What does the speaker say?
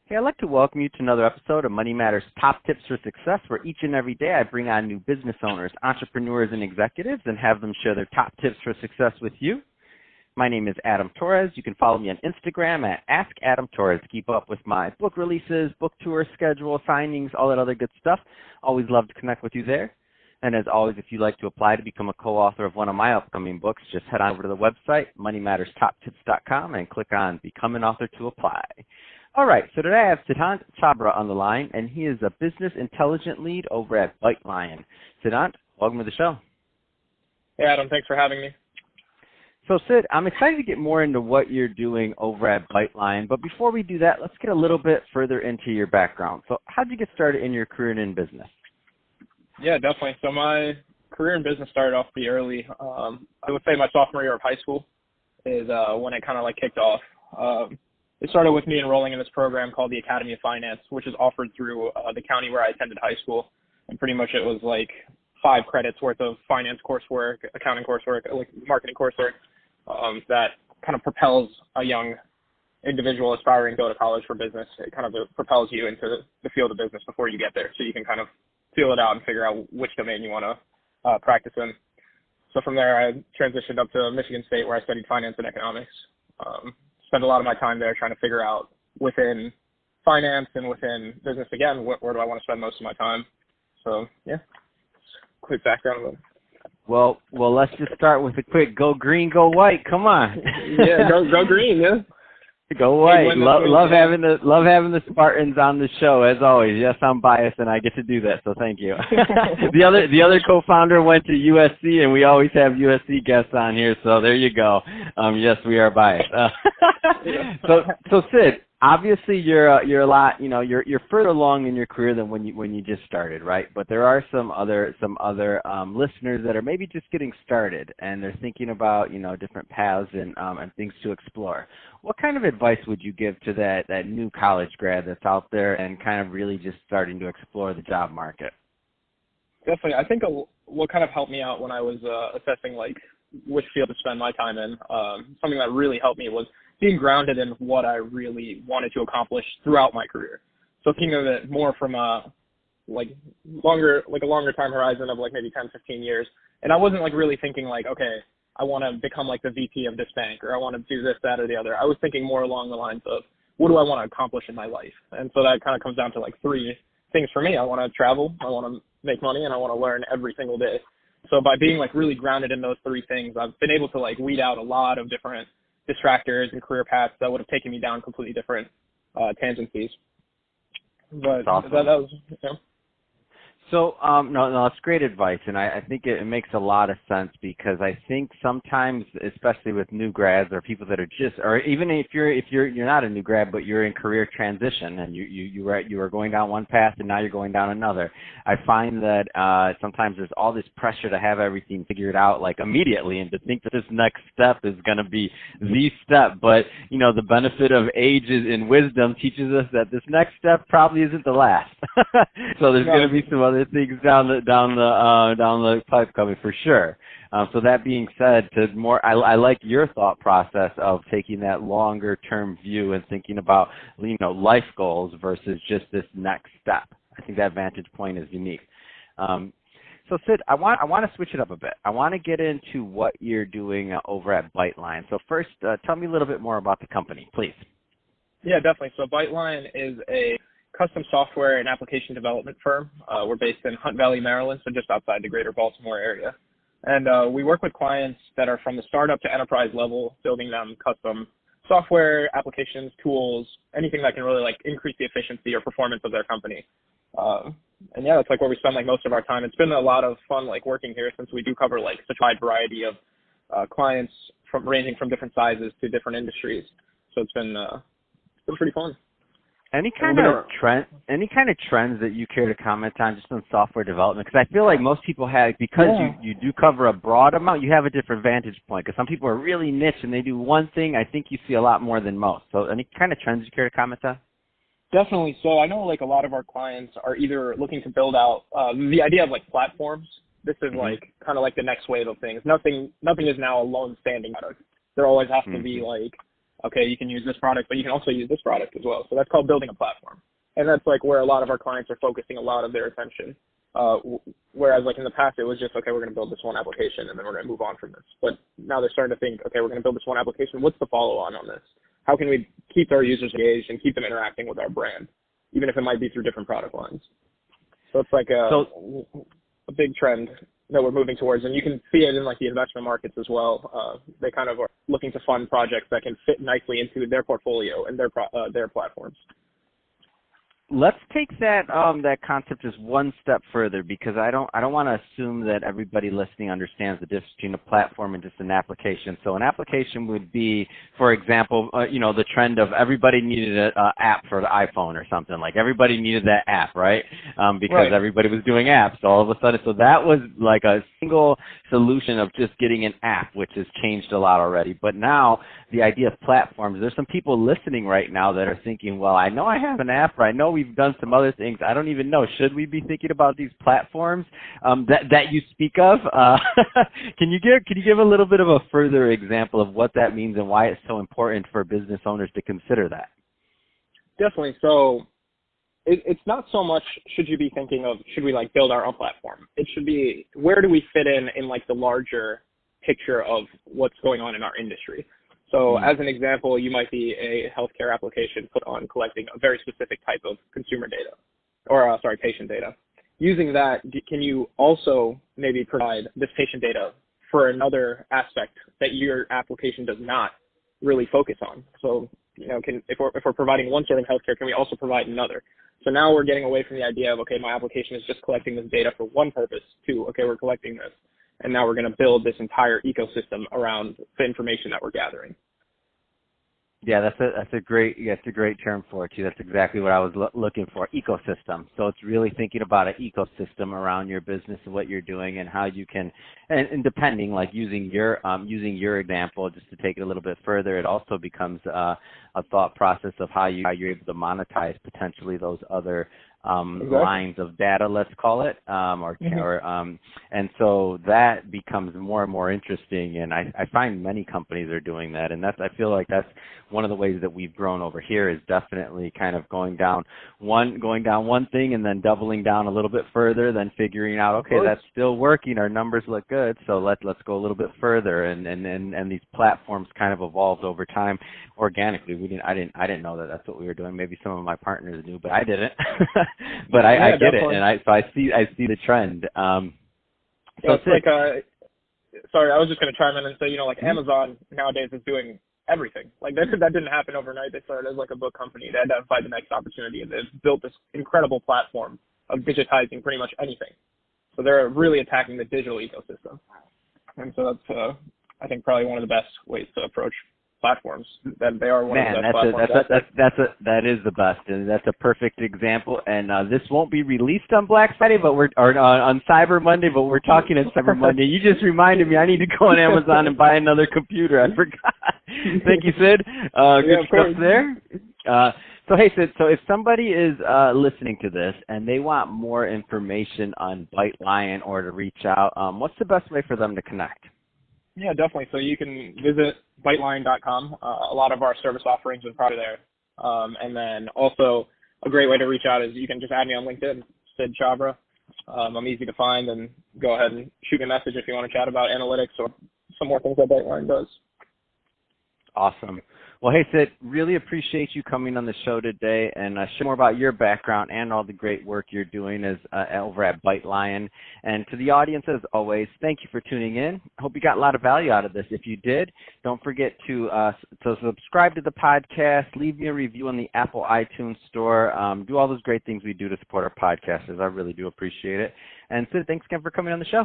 Hey, I'd like to welcome you to another episode of Money Matters Top Tips for Success, where each and every day I bring on new business owners, entrepreneurs, and executives and have them share their top tips for success with you. My name is Adam Torres. You can follow me on Instagram at AskAdamTorres to keep up with my book releases, book tour schedule, signings, all that other good stuff. Always love to connect with you there. And as always, if you'd like to apply to become a co-author of one of my upcoming books, just head on over to the website, moneymatterstoptips.com, and click on Become an Author to apply. All right, so today I have Siddhant Chhabra on the line, and he is a business intelligence lead over at Byte.lion. Siddhant, welcome to the show. Hey, Adam, thanks for having me. So, Sid, I'm excited to get more into what you're doing over at Byte.lion, but before we do that, let's get a little bit further into your background. So how did you get started in your career and in business? Yeah, definitely. So my career in business started off pretty early. I would say my sophomore year of high school is when it kind of kicked off. It started with me enrolling in this program called the Academy of Finance, which is offered through the county where I attended high school. And pretty much it was 5 credits worth of finance coursework, accounting coursework, marketing coursework that kind of propels a young individual aspiring to go to college for business. It kind of propels you into the field of business before you get there, so you can kind of feel it out and figure out which domain you want to practice in. So from there, I transitioned up to Michigan State, where I studied finance and economics. Spent a lot of my time there trying to figure out within finance and within business, again, where do I want to spend most of my time. So, yeah, quick background of it. Well, let's just start with a quick go green, go white. Come on. Yeah, go green, yeah. Go white. Love having the Spartans on the show as always. Yes, I'm biased and I get to do that, so thank you. the other co-founder went to USC, and we always have USC guests on here, so there you go. Yes, we are biased. So Sid, obviously you're a lot, you're further along in your career than when you just started, right? But there are some other listeners that are maybe just getting started and they're thinking about different paths and things to explore. What kind of advice would you give to that new college grad that's out there and kind of really just starting to explore the job market? Definitely. I think what kind of helped me out when I was assessing which field to spend my time in, something that really helped me was being grounded in what I really wanted to accomplish throughout my career. So thinking of it more from a longer time horizon of maybe 10, 15 years. And I wasn't really thinking okay, I want to become the VP of this bank, or I want to do this, that, or the other. I was thinking more along the lines of what do I want to accomplish in my life? And so that kind of comes down to 3 things for me. I want to travel, I want to make money, and I want to learn every single day. So by being really grounded in those 3 things, I've been able to weed out a lot of different distractors and career paths that would have taken me down completely different tangencies. But awesome. that was, So, no, it's great advice, and I think it makes a lot of sense because I think sometimes, especially with new grads or people that are or even if you're not a new grad, but you're in career transition and you were going down one path and now you're going down another. I find that sometimes there's all this pressure to have everything figured out immediately and to think that this next step is going to be the step. But the benefit of age and wisdom teaches us that this next step probably isn't the last. So there's going to be some other things down the pipe coming for sure. So that being said, I like your thought process of taking that longer term view and thinking about life goals versus just this next step. I think that vantage point is unique. So Sid, I want to switch it up a bit. I want to get into what you're doing over at Byte.lion. So first, tell me a little bit more about the company, please. Yeah, definitely. So Byte.lion is a custom software and application development firm. We're based in Hunt Valley, Maryland, so just outside the greater Baltimore area. And we work with clients that are from the startup to enterprise level, building them custom software, applications, tools, anything that can really increase the efficiency or performance of their company. And yeah, that's where we spend most of our time. It's been a lot of fun working here since we do cover such a wide variety of clients ranging from different sizes to different industries. So it's been pretty fun. Any kind of trends that you care to comment on just on software development? Because I feel like most people have, because you do cover a broad amount, you have a different vantage point. Because some people are really niche and they do one thing. I think you see a lot more than most. So any kind of trends you care to comment on? Definitely. So I know a lot of our clients are either looking to build out the idea of platforms. This is kind of the next wave of things. Nothing is now a lone standing product. There always has to be okay, you can use this product, but you can also use this product as well. So that's called building a platform. And that's like where a lot of our clients are focusing a lot of their attention. Whereas like in the past, it was just, okay, we're going to build this one application and then we're going to move on from this. But now they're starting to think, okay, we're going to build this one application. What's the follow-on on this? How can we keep our users engaged and keep them interacting with our brand, even if it might be through different product lines? So it's like a big trend that we're moving towards. And you can see it in like the investment markets as well. They kind of are looking to fund projects that can fit nicely into their portfolio and their platforms. Let's take that that concept just one step further, because I don't want to assume that everybody listening understands the difference between a platform and just an application. So an application would be, for example, the trend of everybody needed an app for the iPhone or something. Like everybody needed that app, right? Because everybody was doing apps all of a sudden. So that was like a single solution of just getting an app, which has changed a lot already. But now the idea of platforms, there's some people listening right now that are thinking, well, I know I have an app, or I know we've done some other things. I don't even know. Should we be thinking about these platforms that you speak of? Can you give a little bit of a further example of what that means and why it's so important for business owners to consider that? Definitely. So it's not so much should you be thinking of should we like build our own platform. It should be where do we fit in like the larger picture of what's going on in our industry. So as an example, you might be a healthcare application put on collecting a very specific type of consumer data, or patient data. Using that, can you also maybe provide this patient data for another aspect that your application does not really focus on? So, if we're providing one sort of healthcare, can we also provide another? So now we're getting away from the idea of, okay, my application is just collecting this data for one purpose, to, okay, we're collecting this, and now we're going to build this entire ecosystem around the information that we're gathering. Yeah, that's a great term for it too. That's exactly what I was looking for, ecosystem. So it's really thinking about an ecosystem around your business and what you're doing and how you can, and depending, like using your example, just to take it a little bit further, it also becomes a thought process of how you're able to monetize potentially those other lines of data, let's call it, and so that becomes more and more interesting. And I find many companies are doing that, and I feel like that's one of the ways that we've grown over here, is definitely kind of going down one thing and then doubling down a little bit further, then figuring out, okay, that's still working, our numbers look good, so let's go a little bit further. And these platforms kind of evolved over time organically. I didn't know that that's what we were doing. Maybe some of my partners knew, but I didn't. But I get definitely. It, and I see the trend. So it's like sorry, I was just going to chime in and say, Amazon nowadays is doing everything. Like that didn't happen overnight. They started as like a book company. They identified the next opportunity, and they've built this incredible platform of digitizing pretty much anything. So they're really attacking the digital ecosystem, and so that's I think probably one of the best ways to approach platforms. That they are one of the best platforms. That is the best, and that's a perfect example. And this won't be released on Black Friday, but on Cyber Monday. But we're talking on Cyber Monday. You just reminded me. I need to go on Amazon and buy another computer. I forgot. Thank you, Sid. Good stuff there. So hey, Sid. So if somebody is listening to this and they want more information on Byte.lion or to reach out, what's the best way for them to connect? Yeah, definitely. So you can visit Byte.lion.com. A lot of our service offerings are part of there. And then also a great way to reach out is you can just add me on LinkedIn, Siddhant Chhabra. I'm easy to find, and go ahead and shoot me a message if you want to chat about analytics or some more things that Byte.lion does. Awesome. Well, hey, Sid, really appreciate you coming on the show today and share more about your background and all the great work you're doing over at Byte.lion. And to the audience, as always, thank you for tuning in. I hope you got a lot of value out of this. If you did, don't forget to subscribe to the podcast, leave me a review on the Apple iTunes store, do all those great things we do to support our podcasters. I really do appreciate it. And Sid, thanks again for coming on the show.